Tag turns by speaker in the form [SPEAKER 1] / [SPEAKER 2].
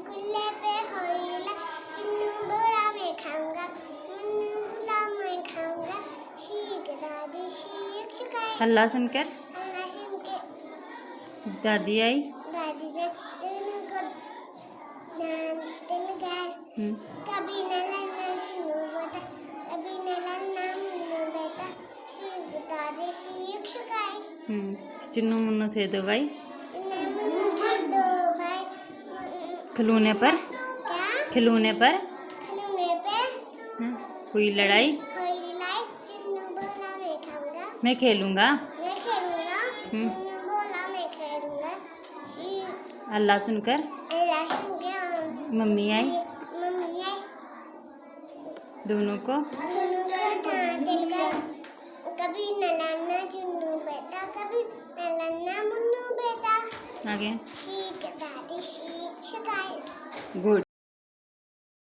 [SPEAKER 1] रसगुल्ले पे होइला, चिन्नू बोरा मैं खाऊंगा, मुन्नू गुलाब मैं खाऊंगा, शीख दादी शीख शिकाय।
[SPEAKER 2] हल्ला सुनकर
[SPEAKER 1] अल्लाह सिंह के
[SPEAKER 2] दादी आई।
[SPEAKER 1] दादी ने दोनों को दिल गए, कभी न लड़ना चिन्नू बेटा, कभी न लड़ना मुन्नू बेटा, शीख दादी शीख शिकाय।
[SPEAKER 2] चिन्नू मुन्नू थे दो भाई,
[SPEAKER 1] चिन्नू मुन्नू थे दो भाई,
[SPEAKER 2] खिलौने पर
[SPEAKER 1] क्या
[SPEAKER 2] खिलौने पर
[SPEAKER 1] खिलौने पे
[SPEAKER 2] हुई लड़ाई,
[SPEAKER 1] कोई लड़ाई, चिन्नू बोला मैं खाऊंगा,
[SPEAKER 2] मैं खेलूंगा।
[SPEAKER 1] मैं खेलूंगा, मुन्नू बोला मैं खेलूंगा,
[SPEAKER 2] अल्लाह सुनकर
[SPEAKER 1] अल्लाह सिंह के
[SPEAKER 2] मम्मी आई,
[SPEAKER 1] मम्मी आई,
[SPEAKER 2] दोनों को
[SPEAKER 1] दोनों को दिल गए, कभी न लड़ना चिन्नू बेटा, कभी न लड़ना मुन्नू बेटा,
[SPEAKER 2] आगे
[SPEAKER 1] शीख दादी शीख शिकाय।
[SPEAKER 2] गुड।